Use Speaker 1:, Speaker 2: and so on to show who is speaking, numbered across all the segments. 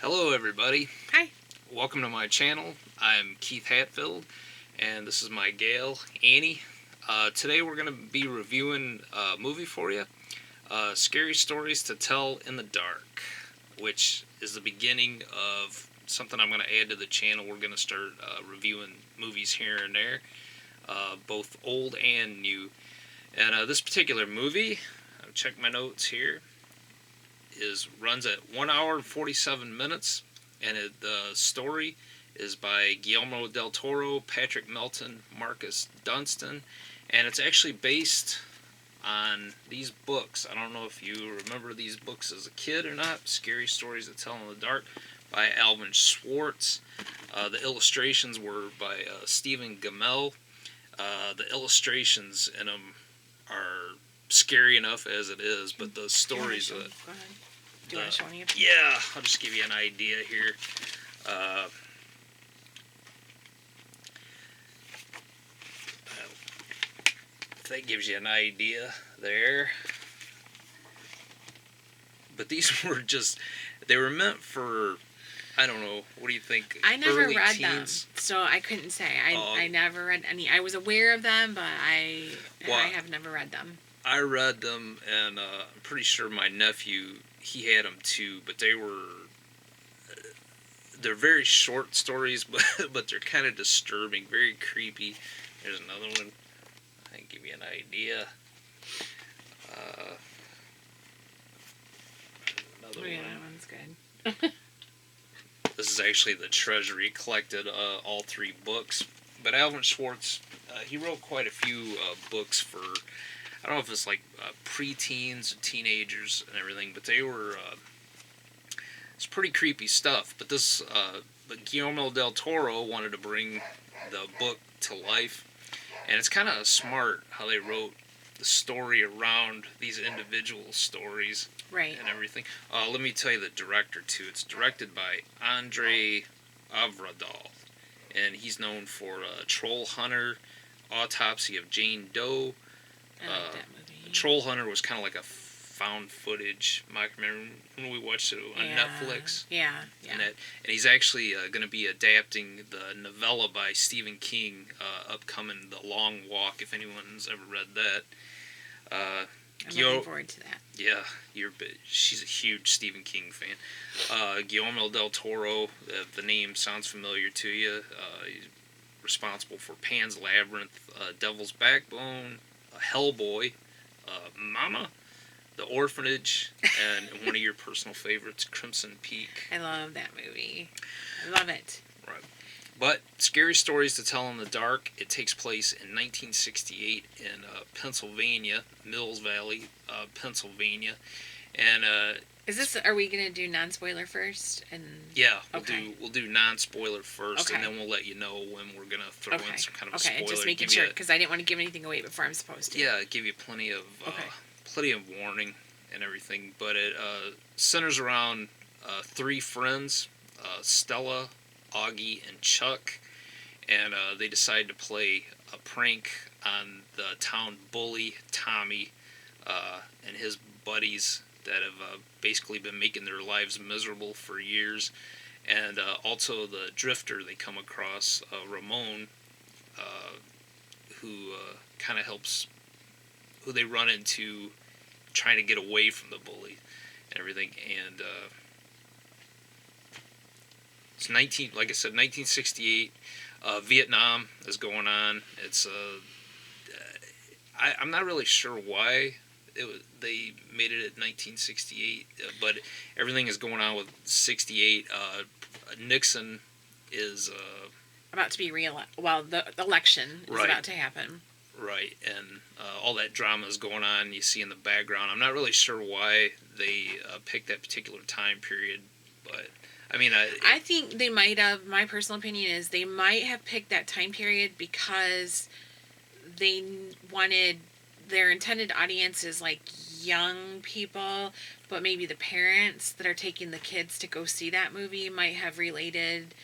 Speaker 1: Hello, everybody.
Speaker 2: Hi.
Speaker 1: Welcome to my channel. I'm Keith Hatfield, and this is my gal, Annie. Today we're going to be reviewing a movie for you, Scary Stories to Tell in the Dark, which is the beginning of something I'm going to add to the channel. We're going to start reviewing movies here and there, both old and new. And this particular movie, I'll check my notes here, runs at 1 hour and 47 minutes, and the story is by Guillermo del Toro, Patrick Melton, Marcus Dunstan, and it's actually based on these books. I don't know if you remember these books as a kid or not. Scary Stories to Tell in the Dark by Alvin Schwartz. The illustrations were by Stephen Gammell. The illustrations in them are scary enough as it is, but the stories
Speaker 2: Go ahead. Do you want to show me a picture?
Speaker 1: Yeah, I'll just give you an idea here. If that gives you an idea there. But these were they were meant for, I don't know, what do you think?
Speaker 2: I never
Speaker 1: early
Speaker 2: read
Speaker 1: teens?
Speaker 2: them, so I couldn't say. I never read any. I was aware of them, but I have never read them.
Speaker 1: I read them, and I'm pretty sure my nephew, he had them too, but they're very short stories, but they're kind of disturbing, very creepy. There's another one. I can give you an idea. Another one.
Speaker 2: That one's good.
Speaker 1: This is actually the Treasury collected all three books. But Alvin Schwartz, he wrote quite a few books for, I don't know if it's like preteens, teenagers, and everything, but they were, it's pretty creepy stuff. But but Guillermo del Toro wanted to bring the book to life, and it's kind of smart how they wrote the story around these individual stories,
Speaker 2: right,
Speaker 1: and everything. Let me tell you the director too. It's directed by Andre Avradal, and he's known for Troll Hunter, Autopsy of Jane Doe.
Speaker 2: I like that movie.
Speaker 1: Troll Hunter was kind of like a found footage. I remember when we watched it on Netflix.
Speaker 2: Yeah.
Speaker 1: And he's actually going to be adapting the novella by Stephen King, upcoming The Long Walk, if anyone's ever read that.
Speaker 2: I'm looking forward to that.
Speaker 1: Yeah, she's a huge Stephen King fan. Guillermo del Toro, the name sounds familiar to you. He's responsible for Pan's Labyrinth, Devil's Backbone, Hellboy, Mama, The Orphanage, and one of your personal favorites, Crimson Peak.
Speaker 2: I love that movie. I love it.
Speaker 1: Right. But Scary Stories to Tell in the Dark, it takes place in 1968 in Pennsylvania, Mills Valley, Pennsylvania. And
Speaker 2: are we going to do non-spoiler first? And
Speaker 1: yeah, we'll do non-spoiler first,
Speaker 2: okay,
Speaker 1: and then we'll let you know when we're going to throw in some kind of a spoiler.
Speaker 2: Okay, just making sure, because I didn't want to give anything away before I'm supposed to.
Speaker 1: Yeah, give you plenty of warning and everything. But it centers around three friends, Stella, Augie, and Chuck, and they decide to play a prank on the town bully, Tommy, and his buddies that have basically been making their lives miserable for years. And also the drifter they come across, Ramon, who kind of helps, who they run into trying to get away from the bully and everything. And it's like I said, 1968. Vietnam is going on. It's I'm not really sure why they made it at 1968, but everything is going on with 68. Nixon is
Speaker 2: about to be the election is about to happen.
Speaker 1: Right, and all that drama is going on. You see in the background. I'm not really sure why they picked that particular time period, but I mean,
Speaker 2: I think they might have. My personal opinion is they might have picked that time period because they wanted their intended audience is like young people, but maybe the parents that are taking the kids to go see that movie might have related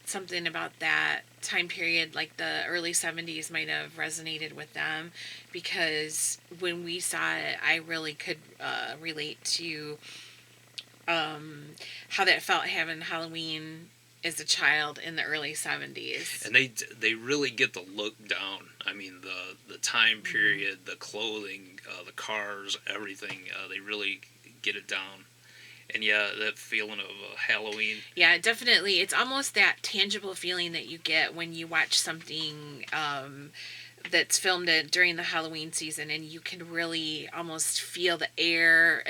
Speaker 2: something about that time period, like the early 70s might have resonated with them, because when we saw it, I really could relate to how that felt having Halloween as a child in the early 70s.
Speaker 1: And they really get the look down. I mean, the time period, the clothing, the cars, everything. They really get it down. And yeah, that feeling of Halloween.
Speaker 2: Yeah, definitely. It's almost that tangible feeling that you get when you watch something that's filmed during the Halloween season, and you can really almost feel the air.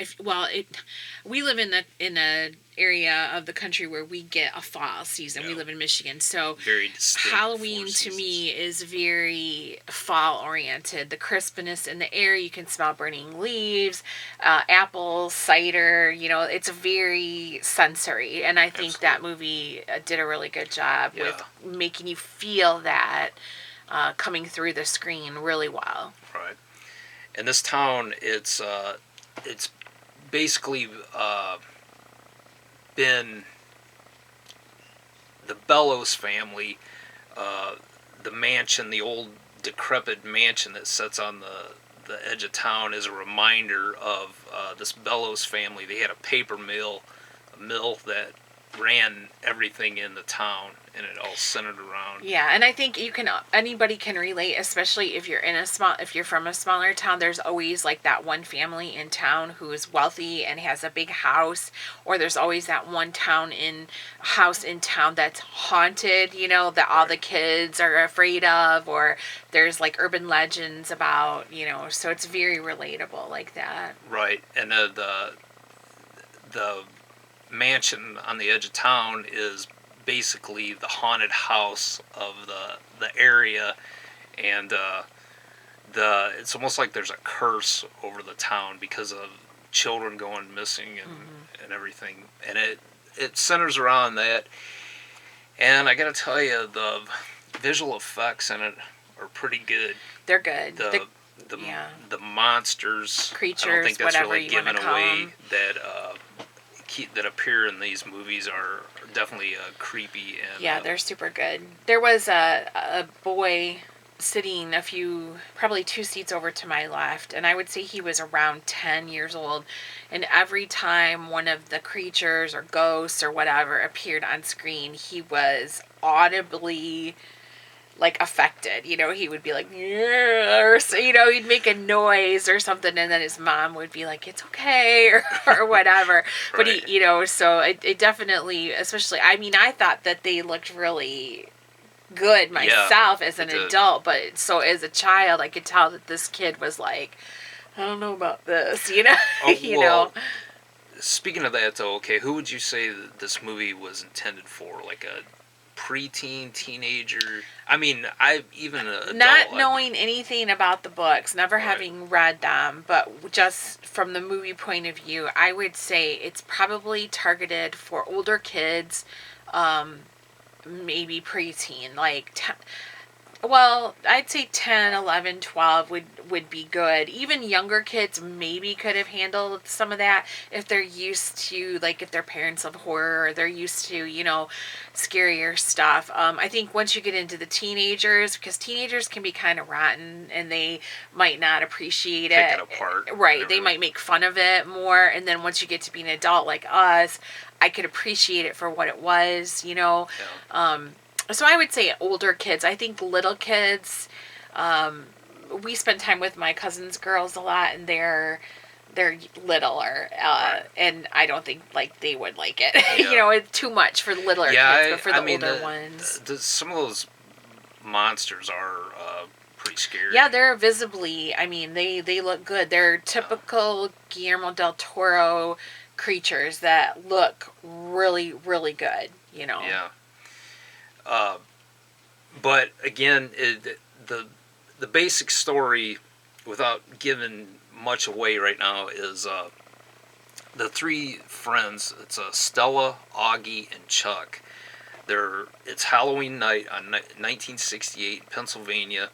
Speaker 2: We live in a area of the country where we get a fall season.
Speaker 1: Yeah.
Speaker 2: We live in Michigan, so
Speaker 1: Very distinct
Speaker 2: Halloween
Speaker 1: four
Speaker 2: to
Speaker 1: seasons.
Speaker 2: me is very fall oriented. The crispness in the air, you can smell burning leaves, apples, cider. It's very sensory, and I think that movie did a really good job with making you feel that. Coming through the screen really well.
Speaker 1: Right. And this town, it's basically been the Bellows family, the mansion, the old decrepit mansion that sits on the edge of town, is a reminder of this Bellows family. They had a paper mill, a mill that ran everything in the town, and it all centered around.
Speaker 2: Yeah, and I think anybody can relate, especially if you're from a smaller town. There's always like that one family in town who is wealthy and has a big house, or there's always that one house in town that's haunted, that all the kids are afraid of, or there's like urban legends about, so it's very relatable like that.
Speaker 1: Right. And the mansion on the edge of town is basically the haunted house of the area, and it's almost like there's a curse over the town because of children going missing and everything, and it centers around that. And I gotta tell you, the visual effects in it are pretty good.
Speaker 2: They're good.
Speaker 1: The monsters,
Speaker 2: creatures,
Speaker 1: I don't think that's
Speaker 2: whatever
Speaker 1: really
Speaker 2: you want to
Speaker 1: given
Speaker 2: call
Speaker 1: away,
Speaker 2: them.
Speaker 1: that appear in these movies are definitely creepy. And
Speaker 2: yeah, they're super good. There was a boy sitting probably 2 seats over to my left, and I would say he was around 10 years old, and every time one of the creatures or ghosts or whatever appeared on screen, he was audibly like affected. He would be like, yeah, or so, he'd make a noise or something, and then his mom would be like, it's okay, or whatever. But
Speaker 1: Right.
Speaker 2: so it definitely, especially, I mean, I thought that they looked really good myself as an adult, but so as a child, I could tell that this kid was like, I don't know about this,
Speaker 1: Well, speaking of that, though, okay, who would you say that this movie was intended for? Like a preteen, teenager? I mean, even an adult.
Speaker 2: Not knowing anything about the books, never having read them, but just from the movie point of view, I would say it's probably targeted for older kids, maybe preteen, like I'd say 10, 11, 12 would be good. Even younger kids maybe could have handled some of that if they're used to, like, if their parents love horror or they're used to, scarier stuff. I think once you get into the teenagers, because teenagers can be kind of rotten and they might not appreciate
Speaker 1: Pick
Speaker 2: it.
Speaker 1: it apart.
Speaker 2: Right. They might make fun of it more. And then once you get to be an adult like us, I could appreciate it for what it was,
Speaker 1: Yeah.
Speaker 2: So I would say older kids. I think little kids, we spend time with my cousin's girls a lot, and they're littler, and I don't think like they would like it.
Speaker 1: Yeah.
Speaker 2: It's too much for littler kids, but for the older ones.
Speaker 1: Some of those monsters are pretty scary.
Speaker 2: Yeah, they're visibly, I mean, they look good. They're typical Guillermo del Toro creatures that look really, really good,
Speaker 1: Yeah. But again, the basic story, without giving much away right now, is the three friends. It's Stella, Augie, and Chuck. It's Halloween night on 1968 Pennsylvania.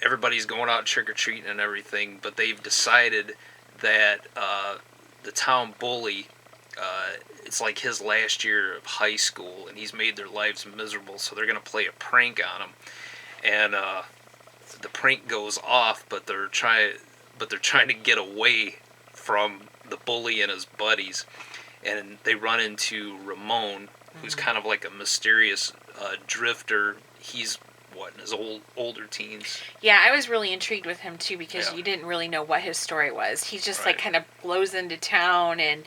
Speaker 1: Everybody's going out trick or treating and everything, but they've decided that the town bully. It's like his last year of high school, and he's made their lives miserable. So they're gonna play a prank on him, and the prank goes off. But they're trying to get away from the bully and his buddies, and they run into Ramon, who's kind of like a mysterious drifter. He's what, in his older teens.
Speaker 2: Yeah, I was really intrigued with him too because
Speaker 1: Yeah.
Speaker 2: you didn't really know what his story was. He just like
Speaker 1: Right.
Speaker 2: kind of blows into town and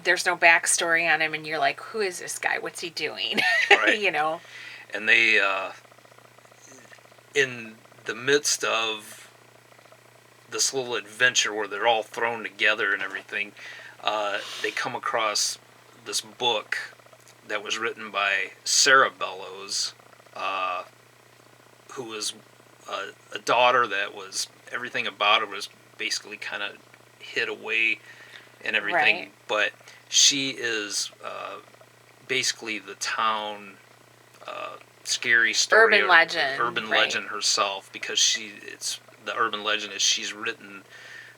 Speaker 2: there's no backstory on him and you're like, who is this guy? What's he doing?
Speaker 1: Right.
Speaker 2: You know.
Speaker 1: And they in the midst of this little adventure where they're all thrown together and everything, they come across this book that was written by Sarah Bellows, who was a daughter that was, everything about her was basically kind of hid away and everything.
Speaker 2: Right.
Speaker 1: But she is basically the town scary story,
Speaker 2: Urban legend,
Speaker 1: urban
Speaker 2: right.
Speaker 1: legend herself, because it's the urban legend is she's written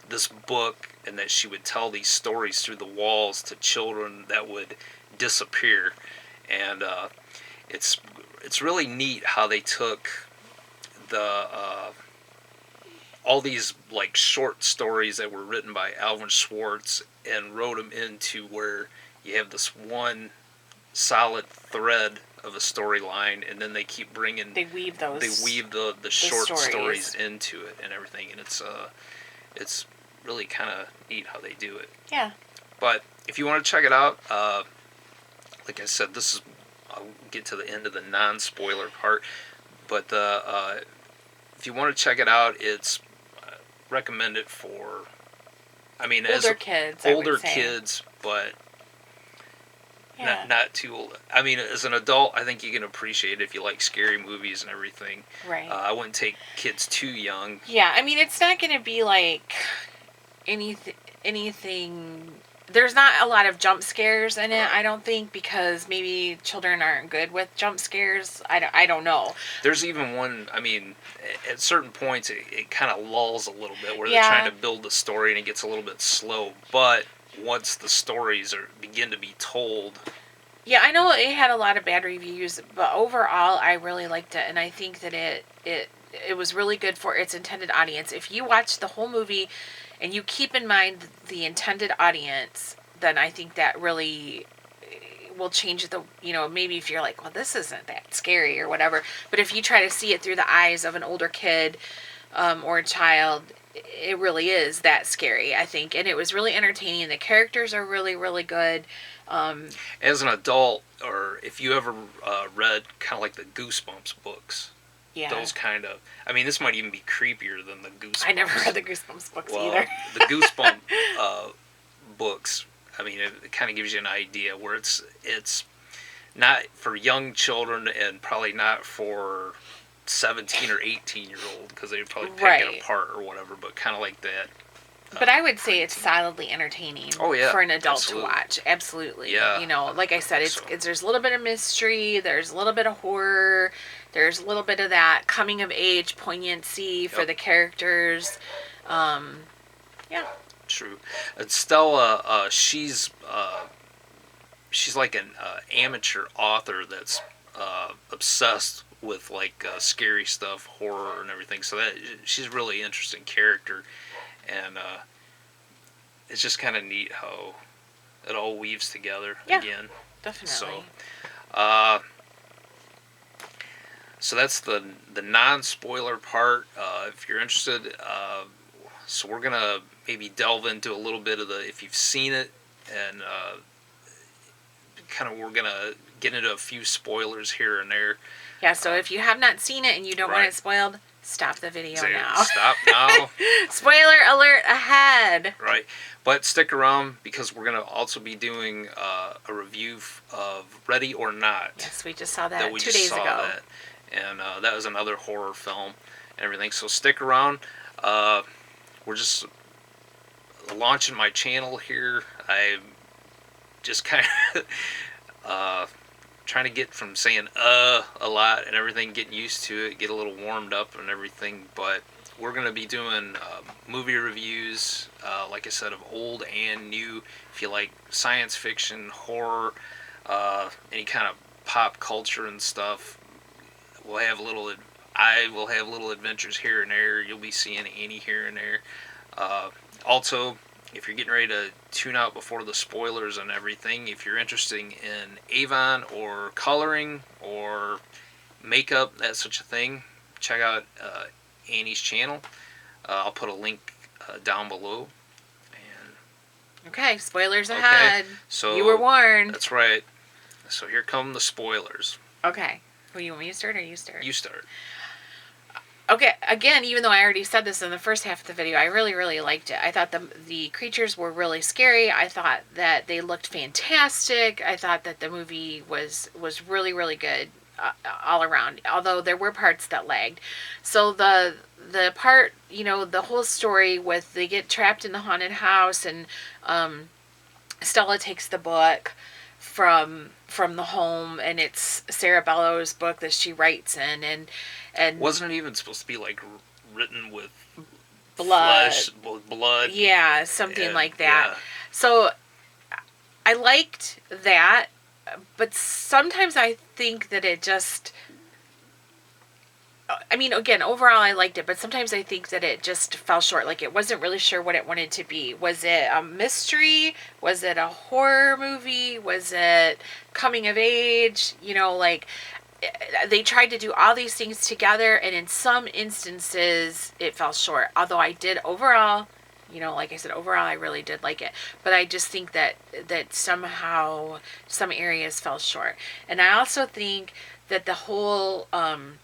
Speaker 1: this book and that she would tell these stories through the walls to children that would disappear. And it's really neat how they took the all these like short stories that were written by Alvin Schwartz and wrote them into where you have this one solid thread of a storyline, and then they keep bringing,
Speaker 2: They weave those.
Speaker 1: they weave the short
Speaker 2: stories.
Speaker 1: stories into it and everything, and it's really kind of neat how they do it.
Speaker 2: Yeah.
Speaker 1: But if you want to check it out, like I said, I'll get to the end of the non-spoiler part, but if you want to check it out, it's recommend it for, I mean,
Speaker 2: Older
Speaker 1: as
Speaker 2: kids. I
Speaker 1: older
Speaker 2: would say.
Speaker 1: kids, but
Speaker 2: Yeah.
Speaker 1: not too old. I mean, as an adult, I think you can appreciate it if you like scary movies and everything.
Speaker 2: Right.
Speaker 1: I wouldn't take kids too young.
Speaker 2: Yeah, I mean, it's not going to be like anything. There's not a lot of jump scares in it,
Speaker 1: Right.
Speaker 2: I don't think, because maybe children aren't good with jump scares. I don't know.
Speaker 1: There's even one, I mean, at certain points it kind of lulls a little bit where
Speaker 2: Yeah.
Speaker 1: they're trying to build the story and it gets a little bit slow. But once the stories begin to be told,
Speaker 2: Yeah, I know it had a lot of bad reviews, but overall, I really liked it, and I think that it was really good for its intended audience. If you watch the whole movie and you keep in mind the intended audience, then I think that really will change the, maybe if you're like, well, this isn't that scary or whatever, but if you try to see it through the eyes of an older kid or a child, it really is that scary, I think. And it was really entertaining. The characters are really, really good.
Speaker 1: as an adult, or if you ever read kind of like the Goosebumps books,
Speaker 2: Yeah.
Speaker 1: those kind of, I mean, this might even be creepier than the Goosebumps.
Speaker 2: I never read the Goosebumps books
Speaker 1: Well,
Speaker 2: either.
Speaker 1: the Goosebump books, I mean, it kind of gives you an idea where it's not for young children and probably not for 17 or 18-year-old, because they'd probably pick
Speaker 2: Right.
Speaker 1: it apart or whatever, but kind of like that.
Speaker 2: But I would say it's solidly entertaining
Speaker 1: Oh, yeah,
Speaker 2: for an adult
Speaker 1: absolutely.
Speaker 2: to watch. Absolutely.
Speaker 1: Yeah.
Speaker 2: Like I said,
Speaker 1: So-
Speaker 2: there's a little bit of mystery, there's a little bit of horror, there's a little bit of that coming of age poignancy for
Speaker 1: Yep.
Speaker 2: the characters. Yeah.
Speaker 1: True. And Stella, she's like an amateur author that's obsessed with like scary stuff, horror, and everything. So that she's a really interesting character, and it's just kind of neat how it all weaves together
Speaker 2: Yeah.
Speaker 1: again.
Speaker 2: Definitely.
Speaker 1: So that's the non-spoiler part. If you're interested, so we're gonna maybe delve into a little bit of the, if you've seen it, and kind of we're gonna get into a few spoilers here and there.
Speaker 2: Yeah, so if you have not seen it and you don't want
Speaker 1: Right.
Speaker 2: it spoiled, stop the video
Speaker 1: Say,
Speaker 2: now.
Speaker 1: Stop now.
Speaker 2: Spoiler alert ahead.
Speaker 1: Right, but stick around because we're gonna also be doing a review of Ready or Not.
Speaker 2: Yes, we just saw that,
Speaker 1: That we
Speaker 2: 2
Speaker 1: just
Speaker 2: days
Speaker 1: saw
Speaker 2: ago.
Speaker 1: that, and that was another horror film and everything. So stick around. We're just launching my channel here. I'm just kind of trying to get from saying a lot and everything, getting used to it, get a little warmed up and everything. But we're going to be doing movie reviews, like I said, of old and new. If you like science fiction, horror, any kind of pop culture and stuff, we'll have I will have little adventures here and there. You'll be seeing Annie here and there. Also, if you're getting ready to tune out before the spoilers and everything, if you're interested in Avon or coloring or makeup, that such a thing, check out Annie's channel. I'll put a link down below. And
Speaker 2: Okay, spoilers
Speaker 1: okay,
Speaker 2: ahead.
Speaker 1: so
Speaker 2: You were warned.
Speaker 1: That's right. So here come the spoilers.
Speaker 2: Okay. Well, you want me to start or you start?
Speaker 1: You start.
Speaker 2: Okay, again, even though I already said this in the first half of the video, I really, really liked it. I thought the creatures were really scary. I thought that they looked fantastic. I thought that the movie was really, really good all around, although there were parts that lagged. So the part, the whole story with they get trapped in the haunted house and Stella takes the book from the home, and it's Sarah Bellows' book that she writes in, and
Speaker 1: wasn't it even supposed to be like written with
Speaker 2: blood,
Speaker 1: flesh, blood?
Speaker 2: yeah, something
Speaker 1: and,
Speaker 2: like that.
Speaker 1: Yeah.
Speaker 2: So I liked that, but sometimes I think that it just, I mean, again, overall I liked it, but sometimes I think that it just fell short. Like, it wasn't really sure what it wanted to be. Was it a mystery? Was it a horror movie? Was it coming of age? Like, they tried to do all these things together, and in some instances it fell short. Although I did overall, like I said, overall I really did like it. But I just think that somehow some areas fell short. And I also think that the whole I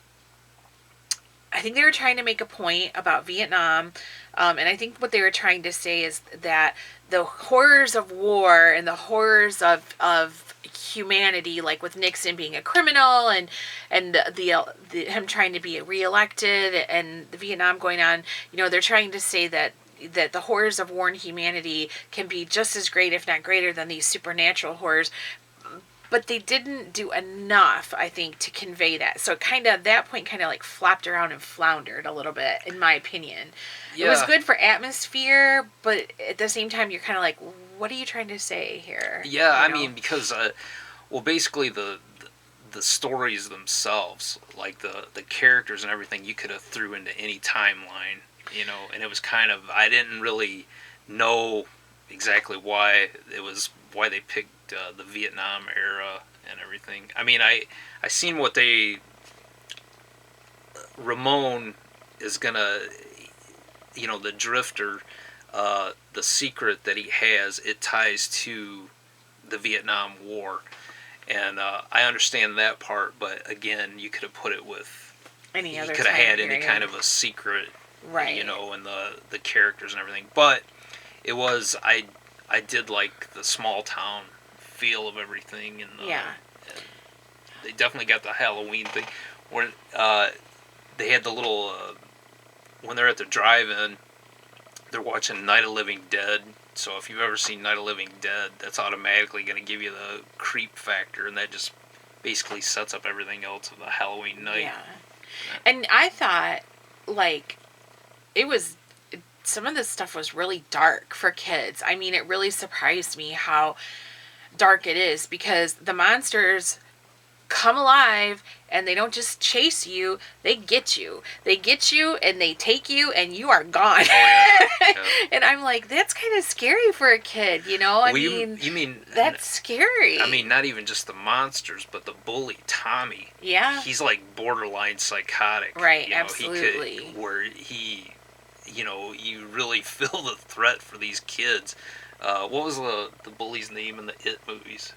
Speaker 2: think they were trying to make a point about Vietnam, and I think what they were trying to say is that the horrors of war and the horrors of humanity, like with Nixon being a criminal and the him trying to be reelected and the Vietnam going on, they're trying to say that the horrors of war and humanity can be just as great, if not greater, than these supernatural horrors. But they didn't do enough, I think, to convey that. So that point kind of like flopped around and floundered a little bit, in my opinion. Yeah. It was good for atmosphere, but at the same time, you're kind of like, what are you trying to say here?
Speaker 1: Yeah, I mean, because, basically the stories themselves, like the characters and everything, you could have threw into any timeline, and it was kind of, I didn't really know exactly why they picked the Vietnam era and everything. I mean, I seen what Ramon is gonna, the drifter, the secret that he has, it ties to the Vietnam War, and I understand that part. But again, you could have put it with
Speaker 2: any other.
Speaker 1: You could have had any kind of a secret,
Speaker 2: right?
Speaker 1: And the characters and everything. But it was I did like the small town feel of everything, and and they definitely got the Halloween thing where they had the little when they're at the drive-in, they're watching Night of Living Dead. So if you've ever seen Night of Living Dead, that's automatically going to give you the creep factor, and that just basically sets up everything else of the Halloween night.
Speaker 2: Yeah. And I thought, like, some of this stuff was really dark for kids. I mean, it really surprised me how dark it is, because the monsters come alive and they don't just chase you, they get you and they take you and you are gone.
Speaker 1: Oh, yeah.
Speaker 2: And I'm like, that's kind of scary for a kid, I mean,
Speaker 1: you mean
Speaker 2: that's scary.
Speaker 1: I mean, not even just the monsters, but the bully Tommy.
Speaker 2: Yeah,
Speaker 1: he's like borderline psychotic,
Speaker 2: right? Absolutely.
Speaker 1: You really feel the threat for these kids. What was the bully's name in the It movies?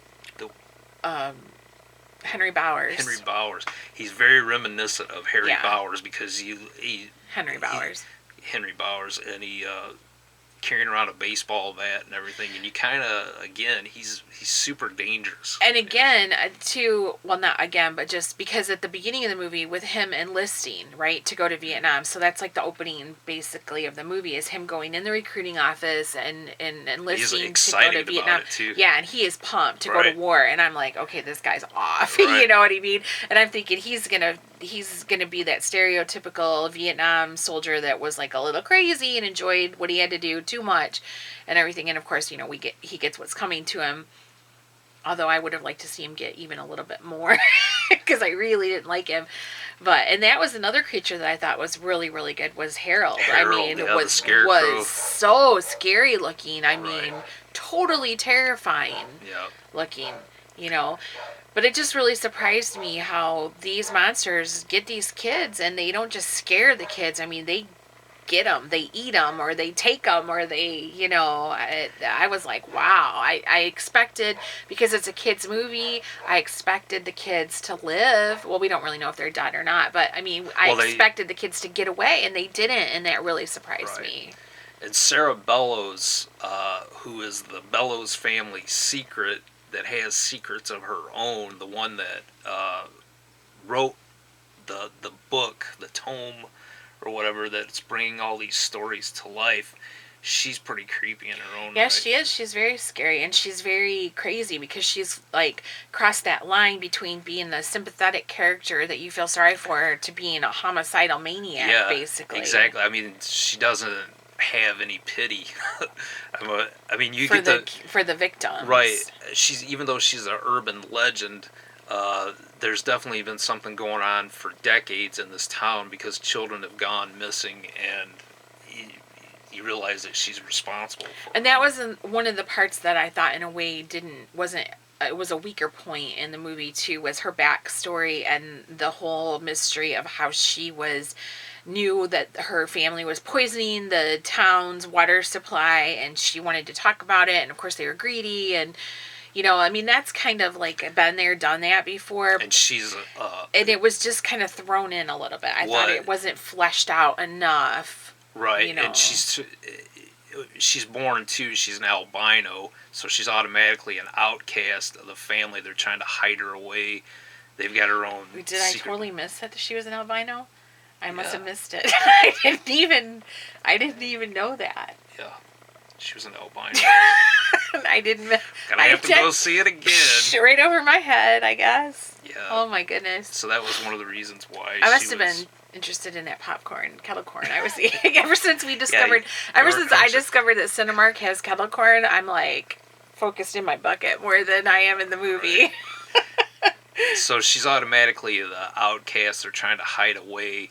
Speaker 2: Henry Bowers.
Speaker 1: Henry Bowers. He's very reminiscent of Harry Bowers, because
Speaker 2: Henry Bowers,
Speaker 1: and he carrying around a baseball bat and everything, and you kind of, again, he's super dangerous.
Speaker 2: And again, not again, but just because at the beginning of the movie with him enlisting, right, to go to Vietnam, so that's like the opening basically of the movie, is him going in the recruiting office and enlisting to go to Vietnam.
Speaker 1: Too.
Speaker 2: Yeah, and he is pumped to go to war, and I'm like, okay, this guy's off.
Speaker 1: Right.
Speaker 2: You know what I mean? And I'm thinking he's gonna be that stereotypical Vietnam soldier that was like a little crazy and enjoyed what he had to do too much and everything. And of course, he gets what's coming to him. Although I would have liked to see him get even a little bit more because I really didn't like him. But and that was another creature that I thought was really really good was Harold.
Speaker 1: Harold,
Speaker 2: I mean,
Speaker 1: yeah, the
Speaker 2: was
Speaker 1: Scarecrow.
Speaker 2: so scary looking. I mean,
Speaker 1: Right.
Speaker 2: totally terrifying
Speaker 1: Yeah.
Speaker 2: looking. You know, but it just really surprised me how these monsters get these kids and they don't just scare the kids. I mean, they get them, they eat them, or they take them, or they, I was like, wow. I expected, because it's a kids movie, I expected the kids to live. Well, we don't really know if they're dead or not, but I mean, I
Speaker 1: Well,
Speaker 2: expected the kids to get away, and they didn't, and that really surprised
Speaker 1: Right.
Speaker 2: me.
Speaker 1: And Sarah Bellows, who is the Bellows family secret that has secrets of her own, the one that wrote the book, the tome, or whatever, that's bringing all these stories to life. She's pretty creepy in her own
Speaker 2: Yeah,
Speaker 1: right.
Speaker 2: she is. She's very scary, and she's very crazy because she's like crossed that line between being the sympathetic character that you feel sorry for to being a homicidal maniac,
Speaker 1: Yeah,
Speaker 2: basically.
Speaker 1: exactly. I mean, she doesn't have any pity. I mean, you
Speaker 2: For
Speaker 1: get
Speaker 2: for the victims.
Speaker 1: right. She's, even though she's an urban legend, there's definitely been something going on for decades in this town because children have gone missing, and you realize that she's responsible for
Speaker 2: And that was one of the parts that I thought, in a way, wasn't. It was a weaker point in the movie too. Was her backstory and the whole mystery of how she knew that her family was poisoning the town's water supply, and she wanted to talk about it. And of course, they were greedy, and I mean, that's kind of like been there, done that before.
Speaker 1: And she's
Speaker 2: and it was just kind of thrown in a little bit. I thought it wasn't fleshed out enough.
Speaker 1: Right, and she's born too. She's an albino, so she's automatically an outcast of the family. They're trying to hide her away. They've got her own.
Speaker 2: Did I totally miss that she was an albino? I must have
Speaker 1: Yeah.
Speaker 2: missed it. I didn't even know that.
Speaker 1: Yeah, she was an albino.
Speaker 2: I didn't.
Speaker 1: Gotta have to go see it again.
Speaker 2: Right over my head, I guess.
Speaker 1: Yeah.
Speaker 2: Oh my goodness.
Speaker 1: So that was one of the reasons why
Speaker 2: I must have been interested in that kettle corn. I was eating ever since we discovered. Ever since I discovered that Cinemark has kettle corn, I'm like focused in my bucket more than I am in the movie.
Speaker 1: Right. So she's automatically the outcast. They're trying to hide away,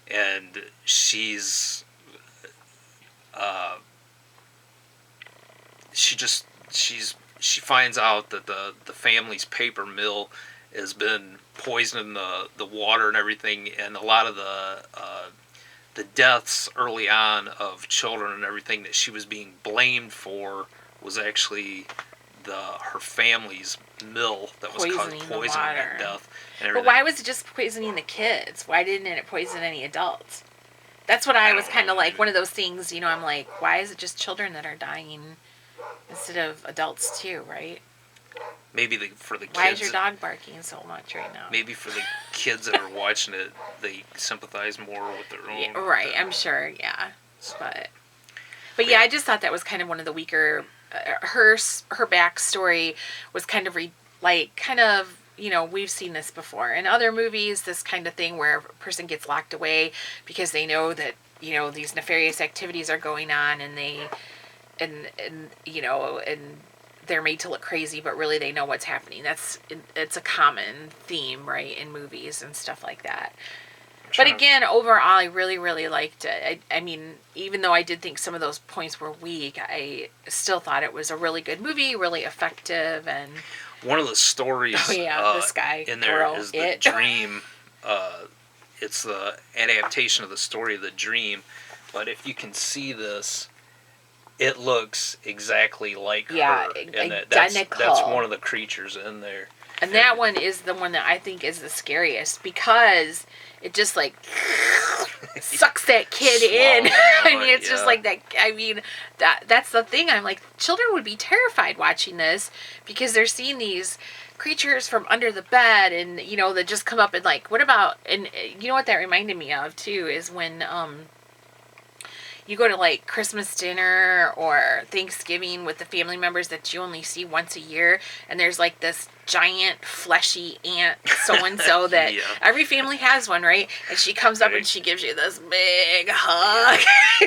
Speaker 1: and she's she finds out that the family's paper mill has been poisoning the water and everything, and a lot of the deaths early on of children and everything that she was being blamed for was actually her family's mill that was causing poisoning and death and everything.
Speaker 2: But why was it just poisoning the kids? Why didn't it poison any adults? That's what I was kind of like, one of those things, I'm like, why is it just children that are dying instead of adults too, right?
Speaker 1: Maybe for the kids.
Speaker 2: Why is your dog barking so much right now?
Speaker 1: Maybe for the kids that are watching it, they sympathize more with their own.
Speaker 2: Yeah, right, I'm sure, yeah. But yeah, I just thought that was kind of one of the weaker. Her backstory was kind of we've seen this before in other movies. This kind of thing where a person gets locked away because they know that these nefarious activities are going on, and and they're made to look crazy, but really they know what's happening. It's a common theme, right, in movies and stuff like that. But again, overall, I really, really liked it. I mean, even though I did think some of those points were weak, I still thought it was a really good movie, really effective, and
Speaker 1: one of the stories
Speaker 2: this guy
Speaker 1: in there is the Dream. It's the adaptation of the story of the Dream. But if you can see this, it looks exactly like her. And
Speaker 2: identical.
Speaker 1: That's one of the creatures in there.
Speaker 2: And that one is the one that I think is the scariest because it just like sucks that kid in. I mean, it's just like that. I mean, that's the thing. I'm like, children would be terrified watching this because they're seeing these creatures from under the bed, and that just come up and like, what about? And you know what that reminded me of too is when you go to like Christmas dinner or Thanksgiving with the family members that you only see once a year, and there's like this giant fleshy aunt so and so that
Speaker 1: Yeah.
Speaker 2: every family has one, right? And she comes up
Speaker 1: Right.
Speaker 2: and she gives you this big hug.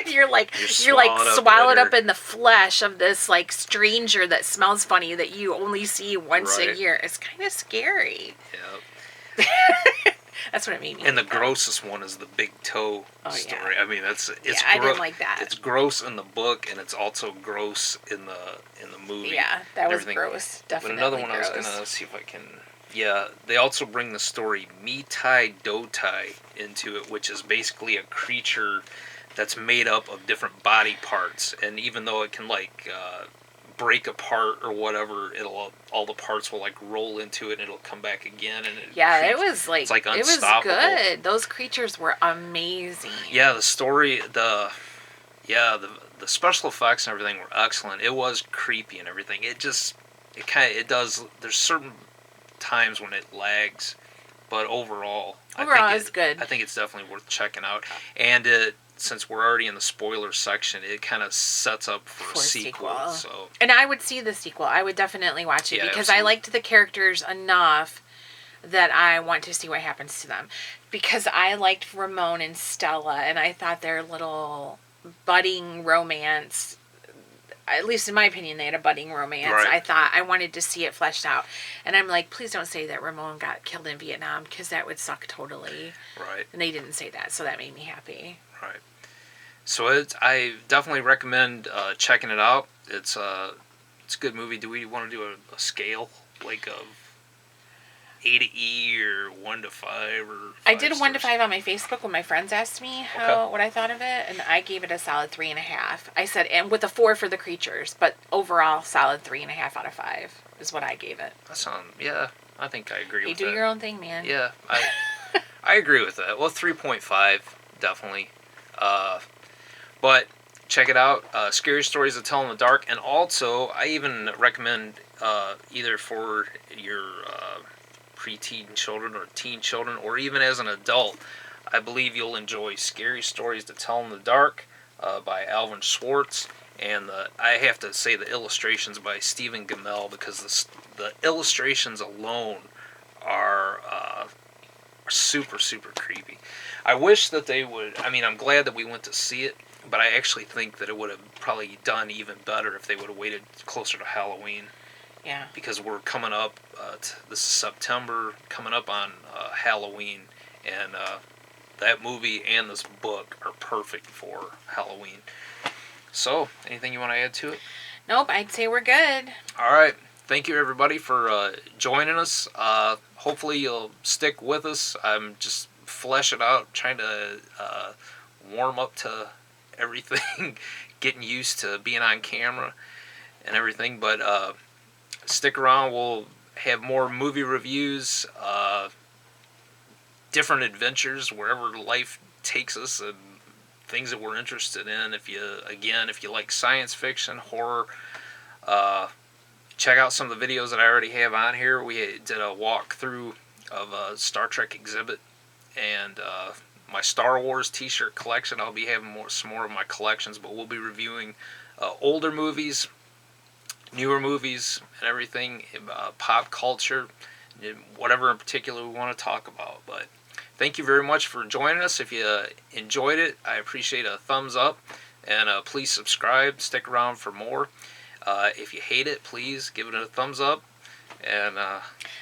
Speaker 2: you're like
Speaker 1: You're
Speaker 2: like
Speaker 1: swallowed up
Speaker 2: swallowed
Speaker 1: with
Speaker 2: up
Speaker 1: her.
Speaker 2: in the flesh of this like stranger that smells funny that you only see once a
Speaker 1: Right.
Speaker 2: year. It's kind of scary.
Speaker 1: Yeah.
Speaker 2: That's what it made me.
Speaker 1: And the
Speaker 2: think of.
Speaker 1: grossest one is the big toe
Speaker 2: Oh, yeah.
Speaker 1: story. I mean, it's
Speaker 2: I didn't like that.
Speaker 1: It's gross in the book, and it's also gross in the movie.
Speaker 2: Yeah, that
Speaker 1: and
Speaker 2: was
Speaker 1: everything.
Speaker 2: gross.
Speaker 1: But
Speaker 2: Definitely
Speaker 1: another one
Speaker 2: gross.
Speaker 1: I was gonna see if I can. Yeah, they also bring the story Mitai Dotai into it, which is basically a creature that's made up of different body parts, and even though it can like break apart or whatever, all the parts will like roll into it, and it'll come back again, and
Speaker 2: It was like,
Speaker 1: it's like
Speaker 2: it was
Speaker 1: unstoppable.
Speaker 2: good. Those creatures were amazing.
Speaker 1: Yeah, the story, the special effects and everything were excellent. It was creepy and everything. It does. There's certain times when it lags, but overall,
Speaker 2: It's good.
Speaker 1: I think it's definitely worth checking out. And since we're already in the spoiler section, it kind of sets up for a sequel. So
Speaker 2: And I would see the sequel. I would definitely watch it
Speaker 1: Yeah,
Speaker 2: because I
Speaker 1: absolutely.
Speaker 2: liked the characters enough that I want to see what happens to them. Because I liked Ramon and Stella, and I thought their little budding romance, at least in my opinion, they had a budding romance.
Speaker 1: Right.
Speaker 2: I thought I wanted to see it fleshed out. And I'm like, please don't say that Ramon got killed in Vietnam because that would suck totally.
Speaker 1: right.
Speaker 2: And they didn't say that, so that made me happy.
Speaker 1: Right. So I definitely recommend checking it out. It's a good movie. Do we want to do a scale like of A to E or 1 to 5 or?
Speaker 2: I did 1 to
Speaker 1: stars?
Speaker 2: 5 on my Facebook when my friends asked me what I thought of it, and I gave it a solid 3.5. I said, and with a 4 for the creatures, but overall solid 3.5 out of 5 is what I gave it.
Speaker 1: Yeah, I think I agree
Speaker 2: You
Speaker 1: with
Speaker 2: do
Speaker 1: that.
Speaker 2: your own thing, man.
Speaker 1: Yeah, I agree with that. Well, 3.5 definitely. But check it out. Scary Stories to Tell in the Dark, and also I even recommend either for your preteen children or teen children, or even as an adult, I believe you'll enjoy Scary Stories to Tell in the Dark by Alvin Schwartz. And I have to say the illustrations by Stephen Gamel, because the illustrations alone are super, super creepy. I wish that they would. I mean, I'm glad that we went to see it, but I actually think that it would have probably done even better if they would have waited closer to Halloween,
Speaker 2: Yeah.
Speaker 1: because we're coming up. This is September, coming up on Halloween, and that movie and this book are perfect for Halloween. So, anything you want to add to it?
Speaker 2: Nope, I'd say we're good.
Speaker 1: All right. Thank you, everybody, for joining us. Hopefully, you'll stick with us. I'm just fleshing out, trying to warm up to everything, getting used to being on camera and everything. But stick around. We'll have more movie reviews, different adventures wherever life takes us, and things that we're interested in. If you like science fiction, horror, check out some of the videos that I already have on here. We did a walkthrough of a Star Trek exhibit, and my Star Wars t-shirt collection. I'll be having some more of my collections, but we'll be reviewing older movies, newer movies, and everything, pop culture, whatever in particular we want to talk about. But thank you very much for joining us. If you enjoyed it, I appreciate a thumbs up, and please subscribe. Stick around for more. If you hate it, please give it a thumbs up. And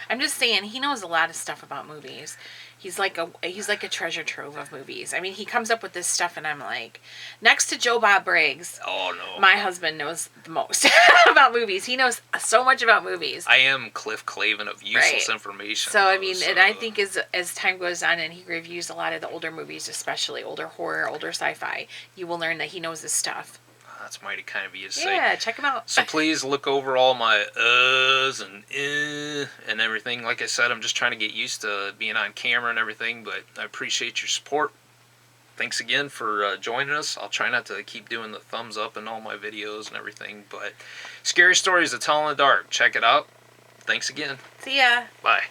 Speaker 2: I'm just saying, he knows a lot of stuff about movies. He's like a treasure trove of movies. I mean, he comes up with this stuff, and I'm like, next to Joe Bob Briggs,
Speaker 1: oh no,
Speaker 2: my husband knows the most about movies. He knows so much about movies.
Speaker 1: I am Cliff Clavin of useless information.
Speaker 2: So I mean, and I think as time goes on and he reviews a lot of the older movies, especially older horror, older sci-fi, you will learn that he knows his stuff.
Speaker 1: that's mighty kind of you to say.
Speaker 2: Yeah, check him out.
Speaker 1: So please look over all my and everything. Like I said, I'm just trying to get used to being on camera and everything, but I appreciate your support. Thanks again for joining us. I'll try not to keep doing the thumbs up in all my videos and everything, but Scary Stories to Tell in the Dark. Check it out. Thanks again.
Speaker 2: See ya.
Speaker 1: Bye.